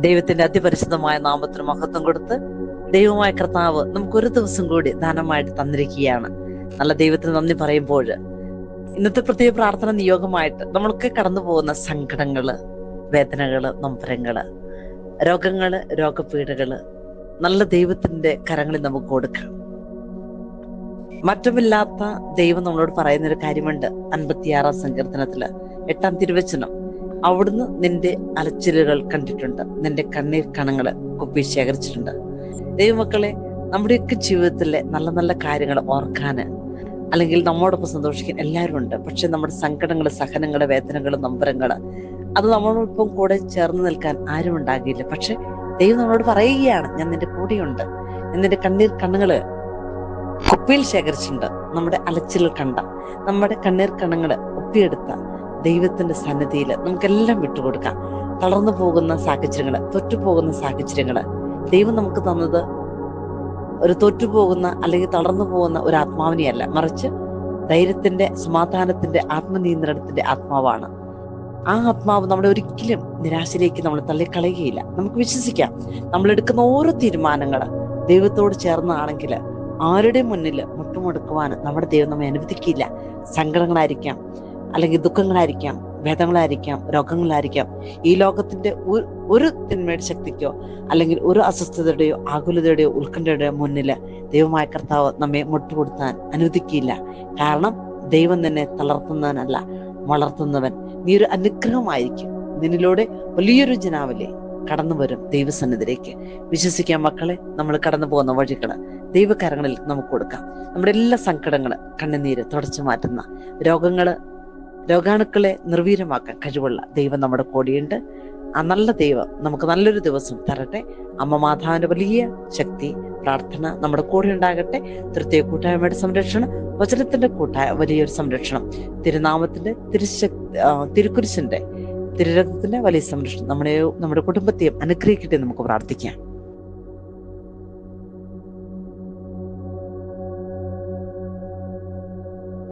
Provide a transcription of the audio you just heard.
ദൈവത്തിന്റെ അതിപരിശുദ്ധമായ നാമത്തിന് മഹത്വം കൊടുത്ത് ദൈവമായ കർത്താവ് നമുക്കൊരു ദിവസം കൂടി ദാനമായിട്ട് തന്നിരിക്കുകയാണ്. നല്ല ദൈവത്തിന് നന്ദി പറയുമ്പോൾ ഇന്നത്തെ പ്രത്യേക പ്രാർത്ഥന നിയോഗമായിട്ട് നമ്മൾക്ക് കടന്നു പോകുന്ന സങ്കടങ്ങള്, വേദനകള്, നൊമ്പരങ്ങള്, രോഗങ്ങള്, രോഗപീഠകള് നല്ല ദൈവത്തിന്റെ കരങ്ങളിൽ നമുക്ക് കൊടുക്കാം. മറ്റുമില്ലാത്ത ദൈവം നമ്മളോട് പറയുന്നൊരു കാര്യമുണ്ട്. 56 സങ്കീർത്തനത്തില് 8 തിരുവചനം, അവിടുന്ന് നിന്റെ അലച്ചിലുകൾ കണ്ടിട്ടുണ്ട്, നിന്റെ കണ്ണീർ കണങ്ങള് കുപ്പി ശേഖരിച്ചിട്ടുണ്ട്. ദൈവമക്കളെ, നമ്മുടെയൊക്കെ ജീവിതത്തിലെ നല്ല നല്ല കാര്യങ്ങൾ ഓർക്കാന് അല്ലെങ്കിൽ നമ്മോടൊപ്പം സന്തോഷിക്കാൻ എല്ലാവരും ഉണ്ട്. പക്ഷെ നമ്മുടെ സങ്കടങ്ങള്, സഹനങ്ങള്, വേദനകള്, നൊമ്പരങ്ങള് അത് നമ്മളോടൊപ്പം കൂടെ ചേർന്ന് നിൽക്കാൻ ആരും ഉണ്ടാകില്ല. പക്ഷെ ദൈവം നമ്മളോട് പറയുകയാണ്, ഞാൻ നിന്റെ കൂടെയുണ്ട്, ഞാൻ നിന്റെ കണ്ണീർ കണ്ണുകള് കുപ്പിയിൽ ശേഖരിച്ചിട്ടുണ്ട്. നമ്മുടെ അലച്ചിലുകൾ കണ്ട, നമ്മുടെ കണ്ണീർ കണ്ണങ്ങള് ഒപ്പിയെടുത്ത ദൈവത്തിന്റെ സന്നിധിയിൽ നമുക്കെല്ലാം വിട്ടുകൊടുക്കാം. തളർന്നു പോകുന്ന സാഹചര്യങ്ങള്, തോറ്റുപോകുന്ന സാഹചര്യങ്ങള് ദൈവം നമുക്ക് തന്നത് ഒരു തോറ്റുപോകുന്ന അല്ലെങ്കിൽ തളർന്നു പോകുന്ന ഒരു ആത്മാവിനെയല്ല, മറിച്ച് ധൈര്യത്തിന്റെ, സമാധാനത്തിന്റെ, ആത്മനിയന്ത്രണത്തിന്റെ ആത്മാവാണ്. ആ ആത്മാവ് നമ്മളെ ഒരിക്കലും നിരാശയിലേക്ക് നമ്മൾ തള്ളിക്കളയുകയില്ല. നമുക്ക് വിശ്വസിക്കാം, നമ്മൾ എടുക്കുന്ന ഓരോ തീരുമാനങ്ങള് ദൈവത്തോട് ചേർന്നാണെങ്കിൽ ആരുടെ മുന്നിൽ മുട്ടുമുടക്കുവാൻ നമ്മുടെ ദൈവം നമ്മെ അനുവദിക്കില്ല. സങ്കടങ്ങളായിരിക്കാം, അല്ലെങ്കിൽ ദുഃഖങ്ങളായിരിക്കാം, വേദങ്ങളായിരിക്കാം, രോഗങ്ങളായിരിക്കാം, ഈ ലോകത്തിന്റെ ഒരു തിന്മയുടെ ശക്തിക്കോ അല്ലെങ്കിൽ ഒരു അസ്വസ്ഥതയുടെയോ ആകുലതയുടെയോ ഉത്കണ്ഠയുടെയോ മുന്നിൽ ദൈവമായ കർത്താവ് നമ്മെ മുട്ടുകൊടുത്താൻ അനുവദിക്കില്ല. കാരണം ദൈവം നിന്നെ തളർത്തുന്നവനല്ല, വളർത്തുന്നവൻ. നീ ഒരു അനുഗ്രഹമായിരിക്കും. നിന്നിലൂടെ വലിയൊരു ജനാവലി കടന്നു വരും ദൈവസന്നിധിയിലേക്ക്. വിശ്വസിക്കാം മക്കളെ, നമ്മൾ കടന്നു പോകുന്ന വഴികള് ദൈവകരങ്ങളിൽ നമുക്ക് കൊടുക്കാം. നമ്മുടെ എല്ലാ സങ്കടങ്ങള്, കണ്ണുനീര് തുടച്ചു മാറ്റുന്ന രോഗാണുക്കളെ നിർവീര്യമാക്കാൻ കഴിവുള്ള ദൈവം നമ്മുടെ കൂടെയുണ്ട്. ആ നല്ല ദൈവം നമുക്ക് നല്ലൊരു ദിവസം തരട്ടെ. അമ്മ മാതാവിന്റെ വലിയ ശക്തി, പ്രാർത്ഥന നമ്മുടെ കൂടെ ഉണ്ടാകട്ടെ. തൃത്വ കൂട്ടായ്മയുടെ സംരക്ഷണം, വചനത്തിന്റെ വലിയൊരു സംരക്ഷണം, തിരുനാമത്തിന്റെ തിരുക്കുരിശിന്റെ തിരുരക്തത്തിന്റെ വലിയ സംരക്ഷണം നമ്മുടെ കുടുംബത്തെയും അനുഗ്രഹിക്കട്ടെ. നമുക്ക് പ്രാർത്ഥിക്കാം.